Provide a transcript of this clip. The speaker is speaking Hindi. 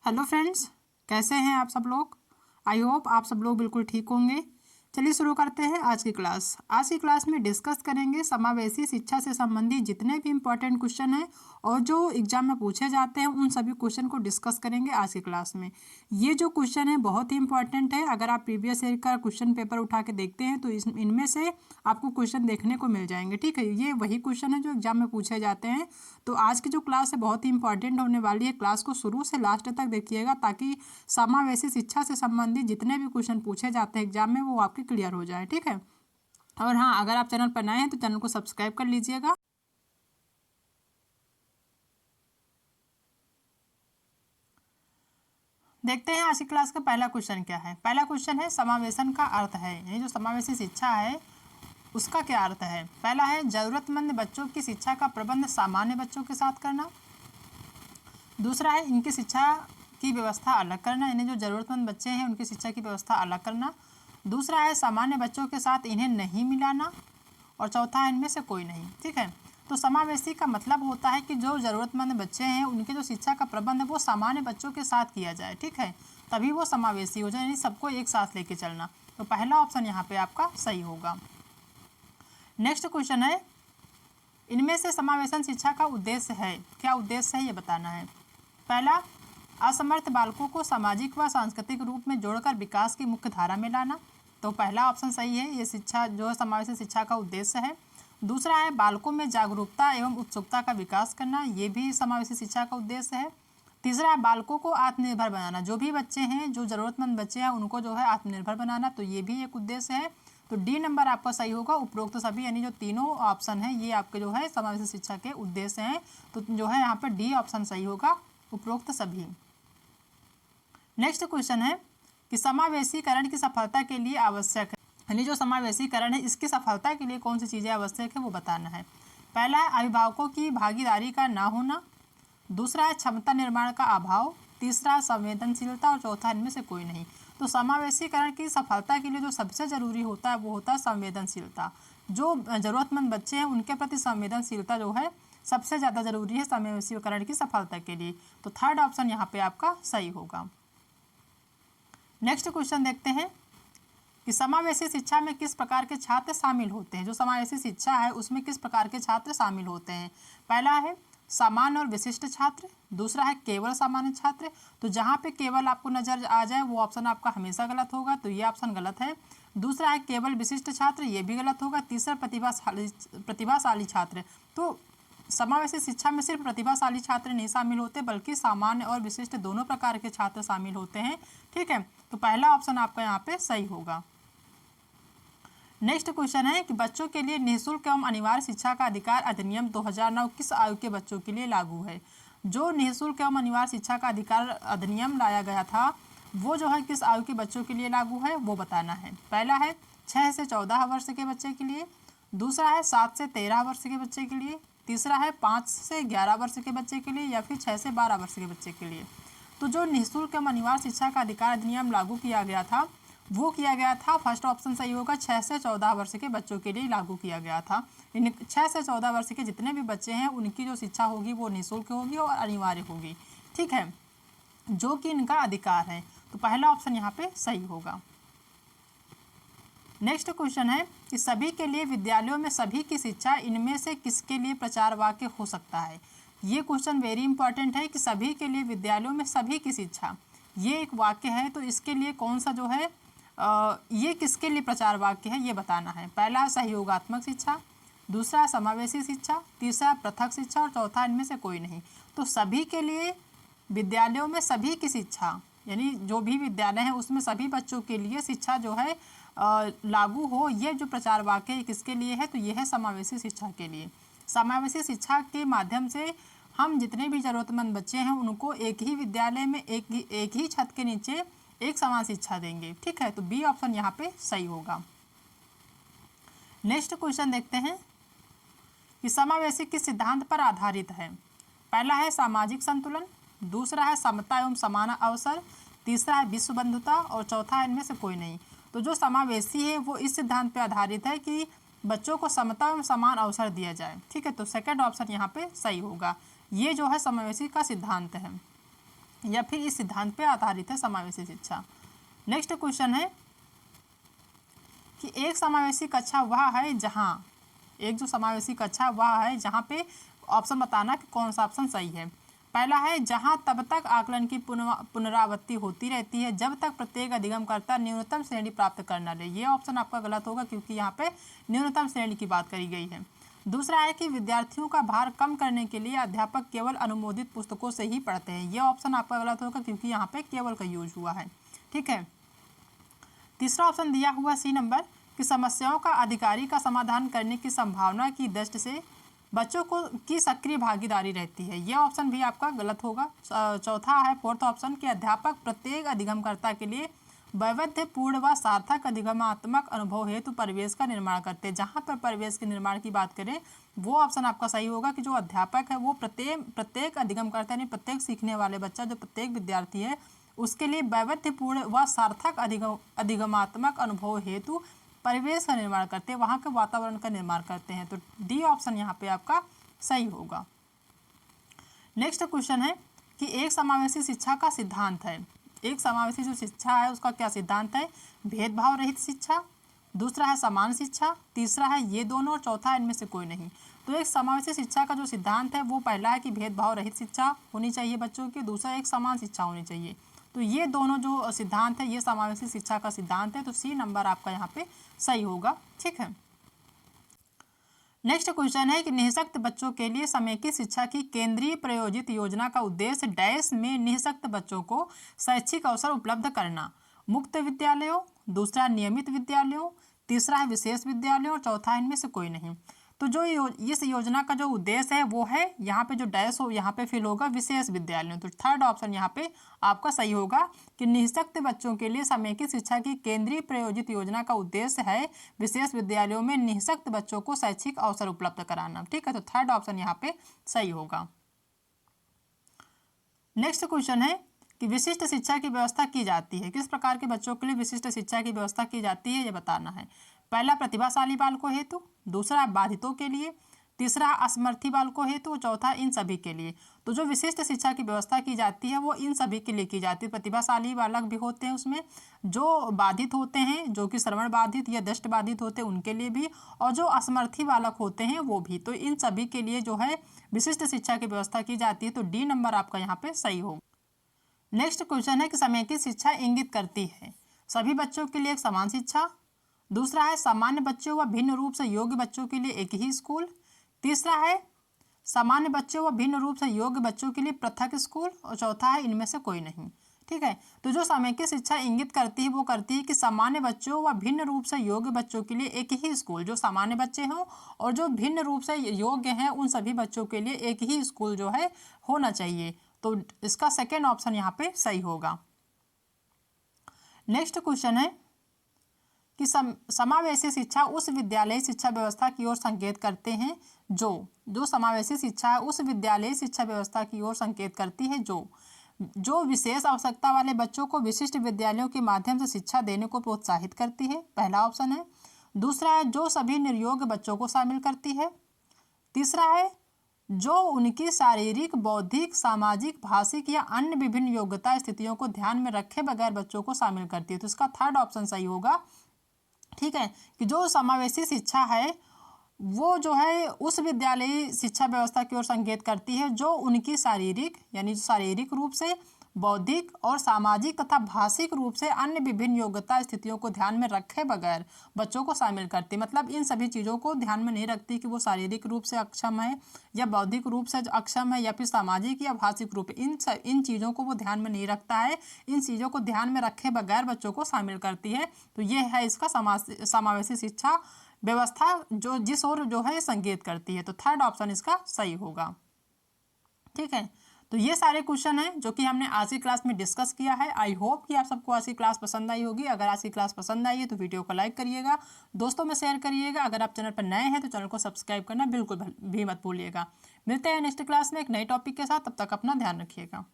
हेलो फ्रेंड्स, कैसे हैं आप सब लोग। आई होप आप सब लोग बिल्कुल ठीक होंगे। चलिए शुरू करते हैं आज की क्लास। आज की क्लास में डिस्कस करेंगे समावेशी शिक्षा से संबंधित जितने भी इम्पोर्टेंट क्वेश्चन हैं और जो एग्जाम में पूछे जाते हैं उन सभी क्वेश्चन को डिस्कस करेंगे आज की क्लास में। ये जो क्वेश्चन है बहुत ही इंपॉर्टेंट है। अगर आप प्रीवियस ईयर का क्वेश्चन पेपर उठा के देखते हैं तो इनमें से आपको क्वेश्चन देखने को मिल जाएंगे। ठीक है, ये वही क्वेश्चन है जो एग्जाम में पूछे जाते हैं। तो आज की जो क्लास है बहुत ही इंपॉर्टेंट होने वाली है। क्लास को शुरू से लास्ट तक देखिएगा ताकि समावेशी शिक्षा से संबंधित जितने भी क्वेश्चन पूछे जाते हैं एग्जाम में वो आपके क्लियर हो जाए। ठीक है, और हाँ, अगर आप चैनल पर नए हैं तो चैनल को सब्सक्राइब कर लीजिएगा। देखते हैं आज की क्लास का पहला क्वेश्चन क्या है। पहला क्वेश्चन है समावेशन का अर्थ है, यानी जो समावेशी शिक्षा है उसका क्या अर्थ है। पहला है जरूरतमंद बच्चों की शिक्षा का प्रबंध सामान्य बच्चों के साथ करना। दूसरा है इनकी शिक्षा की व्यवस्था अलग करना, यानी जो ज़रूरतमंद बच्चे हैं उनकी शिक्षा की व्यवस्था अलग करना। दूसरा है सामान्य बच्चों के साथ इन्हें नहीं मिलाना। और चौथा है इनमें से कोई नहीं। ठीक है, तो समावेशी का मतलब होता है कि जो ज़रूरतमंद बच्चे हैं उनके जो शिक्षा का प्रबंध है वो सामान्य बच्चों के साथ किया जाए। ठीक है, तभी वो समावेशी हो जाए, यानी सबको एक साथ लेके चलना। तो पहला ऑप्शन यहाँ पे आपका सही होगा। नेक्स्ट क्वेश्चन है इनमें से समावेशन शिक्षा का उद्देश्य है, क्या उद्देश्य है ये बताना है। पहला, असमर्थ बालकों को सामाजिक व सांस्कृतिक रूप में जोड़कर विकास की मुख्य धारा में लाना। तो पहला ऑप्शन सही है, ये शिक्षा जो है समावेशी शिक्षा का उद्देश्य है। दूसरा है बालकों में जागरूकता एवं उत्सुकता का विकास करना, ये भी समावेशी शिक्षा का उद्देश्य है। तीसरा है बालकों को आत्मनिर्भर बनाना, जो भी बच्चे हैं जो ज़रूरतमंद बच्चे हैं उनको जो है आत्मनिर्भर बनाना, तो ये भी एक उद्देश्य है। तो डी नंबर आपका सही होगा। उपरोक्त तो सभी यानी जो तीनों ऑप्शन है ये आपके जो है समावेशी शिक्षा के उद्देश्य हैं। तो जो है यहाँ पर डी ऑप्शन सही होगा, उपरोक्त सभी। नेक्स्ट क्वेश्चन है कि समावेशीकरण की सफलता के लिए आवश्यक है, यानी जो समावेशीकरण है इसकी सफलता के लिए कौन सी चीज़ें आवश्यक है वो बताना है। पहला है अभिभावकों की भागीदारी का ना होना। दूसरा है क्षमता निर्माण का अभाव। तीसरा संवेदनशीलता और चौथा इनमें से कोई नहीं। तो समावेशीकरण की सफलता के लिए जो सबसे ज़रूरी होता है वो होता है संवेदनशीलता। जो ज़रूरतमंद बच्चे हैं उनके प्रति संवेदनशीलता जो है सबसे ज़्यादा ज़रूरी है समावेशीकरण की सफलता के लिए। तो थर्ड ऑप्शन यहाँ पे आपका सही होगा। नेक्स्ट क्वेश्चन देखते हैं कि समावेशी शिक्षा में किस प्रकार के छात्र शामिल होते हैं। जो समावेशी शिक्षा है उसमें किस प्रकार के छात्र शामिल होते हैं। पहला है सामान्य और विशिष्ट छात्र। दूसरा है केवल सामान्य छात्र। तो जहाँ पे केवल आपको नजर आ जाए वो ऑप्शन आपका हमेशा गलत होगा, तो ये ऑप्शन गलत है। दूसरा है केवल विशिष्ट छात्र, ये भी गलत होगा। तीसरा प्रतिभाशाली छात्र। तो समावेशी शिक्षा में सिर्फ प्रतिभाशाली छात्र नहीं शामिल होते बल्कि सामान्य और विशिष्ट दोनों प्रकार के छात्र शामिल होते हैं। ठीक है, तो पहला ऑप्शन आपका यहाँ पे सही होगा। नेक्स्ट क्वेश्चन है कि बच्चों के लिए निःशुल्क एवं अनिवार्य शिक्षा का अधिकार अधिनियम 2009 किस आयु के बच्चों के लिए लागू है। जो निःशुल्क एवं अनिवार्य शिक्षा का अधिकार अधिनियम लाया गया था वो जो है किस आयु के बच्चों के लिए लागू है वो बताना है। पहला है 6 से 14 वर्ष के बच्चे के लिए। दूसरा है 7 से 13 वर्ष के बच्चे के लिए। तीसरा है 5 से 11 वर्ष के बच्चे के लिए, या फिर 6 से 12 वर्ष के बच्चे के लिए। तो जो निःशुल्क एवं अनिवार्य शिक्षा का अधिकार अधिनियम लागू किया गया था वो किया गया था, फर्स्ट ऑप्शन सही होगा, 6 से 14 वर्ष के बच्चों के लिए लागू किया गया था। इन 6 से 14 वर्ष के जितने भी बच्चे हैं उनकी जो शिक्षा होगी वो निःशुल्क होगी और अनिवार्य होगी। ठीक है, जो कि इनका अधिकार है। तो पहला ऑप्शन यहाँ पे सही होगा। नेक्स्ट क्वेश्चन है कि सभी के लिए विद्यालयों में सभी की शिक्षा इनमें से किसके लिए प्रचार वाक्य हो सकता है। ये क्वेश्चन वेरी इंपॉर्टेंट है कि सभी के लिए विद्यालयों में सभी की शिक्षा, ये एक वाक्य है। तो इसके लिए कौन सा जो है ये किसके लिए प्रचार वाक्य है ये बताना है। पहला सहयोगात्मक शिक्षा, दूसरा समावेशी शिक्षा, तीसरा पृथक शिक्षा और चौथा इनमें से कोई नहीं। तो सभी के लिए विद्यालयों में सभी की शिक्षा, यानी जो भी विद्यालय है उसमें सभी बच्चों के लिए शिक्षा जो है लागू हो, ये जो प्रचार वाक्य किसके लिए है तो ये है समावेशी शिक्षा के लिए। समावेशी शिक्षा के माध्यम से हम जितने भी ज़रूरतमंद बच्चे हैं उनको एक ही विद्यालय में एक ही छत के नीचे एक समान शिक्षा देंगे। ठीक है, तो बी ऑप्शन यहाँ पे सही होगा। नेक्स्ट क्वेश्चन देखते हैं कि समावेशी किस सिद्धांत पर आधारित है। पहला है सामाजिक संतुलन। दूसरा है समता एवं समान अवसर। तीसरा है विश्व बंधुता और चौथा इनमें से कोई नहीं। तो जो समावेशी है वो इस सिद्धांत पर आधारित है कि बच्चों को समता एवं समान अवसर दिया जाए। ठीक है, तो सेकंड ऑप्शन यहाँ पे सही होगा। ये जो है समावेशी का सिद्धांत है। या फिर इस सिद्धांत पे आधारित है समावेशी शिक्षा। नेक्स्ट क्वेश्चन है कि एक समावेशी कक्षा वह है जहाँ, एक जो समावेशी कक्षा वह है जहाँ पे ऑप्शन बताना कि कौन सा ऑप्शन सही है। पहला है जहाँ तब तक आकलन की पुनरावृत्ति होती रहती है जब तक प्रत्येक अधिगमकर्ता न्यूनतम श्रेणी प्राप्त कर न ले। ये ऑप्शन आपका गलत होगा क्योंकि यहाँ पे न्यूनतम श्रेणी की बात करी गई है। दूसरा है कि विद्यार्थियों का भार कम करने के लिए अध्यापक केवल अनुमोदित पुस्तकों से ही पढ़ते हैं। ये ऑप्शन आपका गलत होगा क्योंकि यहाँ पे केवल का यूज हुआ है। ठीक है। तीसरा ऑप्शन दिया हुआ सी नंबर कि समस्याओं का अधिकारी का समाधान करने की संभावना की दृष्टि से बच्चों को की सक्रिय भागीदारी रहती है। यह ऑप्शन भी आपका गलत होगा। चौथा है फोर्थ ऑप्शन कि अध्यापक प्रत्येक अधिगमकर्ता के लिए वैविध्यपूर्ण व सार्थक अधिगमात्मक अनुभव हेतु परिवेश का निर्माण करते हैं। जहाँ पर परिवेश के निर्माण की बात करें वो ऑप्शन आपका सही होगा कि जो अध्यापक है वो प्रत्येक अधिगमकर्ता यानी प्रत्येक सीखने वाले बच्चा जो प्रत्येक विद्यार्थी है उसके लिए वैविध्यपूर्ण व सार्थक अधिगमात्मक अनुभव हेतु परिवेश का निर्माण करते हैं, वहाँ के वातावरण का निर्माण करते हैं। तो डी ऑप्शन यहाँ पे आपका सही होगा। नेक्स्ट क्वेश्चन है कि एक समावेशी शिक्षा का सिद्धांत है। एक समावेशी जो शिक्षा है उसका क्या सिद्धांत है? भेदभाव रहित शिक्षा, दूसरा है समान शिक्षा, तीसरा है ये दोनों और चौथा है इनमें से कोई नहीं। तो एक समावेशी शिक्षा का जो सिद्धांत है वो पहला है कि भेदभाव रहित शिक्षा होनी चाहिए बच्चों की, दूसरा एक समान शिक्षा होनी चाहिए। तो ये दोनों जो सिद्धांत है ये समावेशी शिक्षा का सिद्धांत है। तो सी नंबर आपका यहाँ पे सही होगा। ठीक है। नेक्स्ट क्वेश्चन है कि निःशक्त बच्चों के लिए समेकित शिक्षा की केंद्रीय प्रायोजित योजना का उद्देश्य डैश में निःशक्त बच्चों को शैक्षिक अवसर उपलब्ध करना। मुक्त विद्यालयों, दूसरा नियमित विद्यालयों, तीसरा है विशेष विद्यालयों और चौथा इनमें से कोई नहीं। तो जो इस योजना का जो उद्देश्य है वो है यहाँ पे जो डैश हो यहाँ पे फिल होगा विशेष विद्यालयों। तो थर्ड ऑप्शन यहाँ पे आपका सही होगा कि निःशक्त बच्चों के लिए समेकित शिक्षा की केंद्रीय प्रायोजित योजना का उद्देश्य है विशेष विद्यालयों में निःशक्त बच्चों को शैक्षिक अवसर उपलब्ध कराना। ठीक है। तो थर्ड ऑप्शन यहाँ पे सही होगा। नेक्स्ट क्वेश्चन है कि विशिष्ट शिक्षा की व्यवस्था की जाती है। किस प्रकार के बच्चों के लिए विशिष्ट शिक्षा की व्यवस्था की जाती है ये बताना है। पहला प्रतिभाशाली बालकों हेतु, दूसरा बाधितों के लिए, तीसरा असमर्थी बालकों हेतु, चौथा इन सभी के लिए। तो जो विशिष्ट शिक्षा की व्यवस्था की जाती है वो इन सभी के लिए की जाती है। प्रतिभाशाली बालक भी होते हैं उसमें, जो बाधित होते हैं जो कि श्रवण बाधित या दृष्टि बाधित होते हैं उनके लिए भी, और जो असमर्थी बालक होते हैं वो भी। तो इन सभी के लिए जो है विशिष्ट शिक्षा की व्यवस्था की जाती है। तो डी नंबर आपका यहाँ पे सही होगा। नेक्स्ट क्वेश्चन है कि समेकित शिक्षा इंगित करती है सभी बच्चों के लिए एक समान शिक्षा, दूसरा है सामान्य बच्चों व भिन्न रूप से योग्य बच्चों के लिए एक ही स्कूल, तीसरा है सामान्य बच्चों व भिन्न रूप से योग्य बच्चों के लिए पृथक स्कूल और चौथा है इनमें से कोई नहीं। ठीक है। तो जो समेकित शिक्षा इंगित करती है वो करती है कि सामान्य बच्चों व भिन्न रूप से योग्य बच्चों के लिए एक ही स्कूल, जो सामान्य बच्चे हों और जो भिन्न रूप से योग्य हैं उन सभी बच्चों के लिए एक ही स्कूल जो है होना चाहिए। तो इसका सेकेंड ऑप्शन यहाँ पे सही होगा। नेक्स्ट क्वेश्चन है कि समावेशी शिक्षा उस विद्यालय शिक्षा व्यवस्था की ओर संकेत करते हैं जो समावेशी शिक्षा है उस विद्यालय शिक्षा व्यवस्था की ओर संकेत करती है जो विशेष आवश्यकता वाले बच्चों को विशिष्ट विद्यालयों के माध्यम से शिक्षा देने को प्रोत्साहित करती है। पहला ऑप्शन है। दूसरा है जो सभी निर्योग्य बच्चों को शामिल करती है। तीसरा है जो उनकी शारीरिक, बौद्धिक, सामाजिक, भाषिक या अन्य विभिन्न योग्यता स्थितियों को ध्यान में रखे बगैर बच्चों को शामिल करती है। तो इसका थर्ड ऑप्शन सही होगा। ठीक है। कि जो समावेशी शिक्षा है वो जो है उस विद्यालयी शिक्षा व्यवस्था की ओर संकेत करती है जो उनकी शारीरिक यानी शारीरिक रूप से, बौद्धिक और सामाजिक तथा भाषिक रूप से अन्य विभिन्न योग्यता स्थितियों को ध्यान में रखे बगैर बच्चों को शामिल करती है। मतलब इन सभी चीज़ों को ध्यान में नहीं रखती कि वो शारीरिक रूप से अक्षम है या बौद्धिक रूप से अक्षम है या फिर सामाजिक या भाषिक रूप, इन चीज़ों को वो ध्यान में नहीं रखता है। इन चीज़ों को ध्यान में रखे बगैर बच्चों को शामिल करती है। तो ये है इसका समावेशी शिक्षा व्यवस्था जो जिस ओर जो है संकेत करती है। तो थर्ड ऑप्शन इसका सही होगा। ठीक है। तो ये सारे क्वेश्चन हैं जो कि हमने आज की क्लास में डिस्कस किया है। आई होप कि आप सबको आज की क्लास पसंद आई होगी। अगर आज की क्लास पसंद आई है तो वीडियो को लाइक करिएगा, दोस्तों में शेयर करिएगा। अगर आप चैनल पर नए हैं तो चैनल को सब्सक्राइब करना बिल्कुल भी मत भूलिएगा। मिलते हैं नेक्स्ट क्लास में एक नए टॉपिक के साथ। तब तक अपना ध्यान रखिएगा।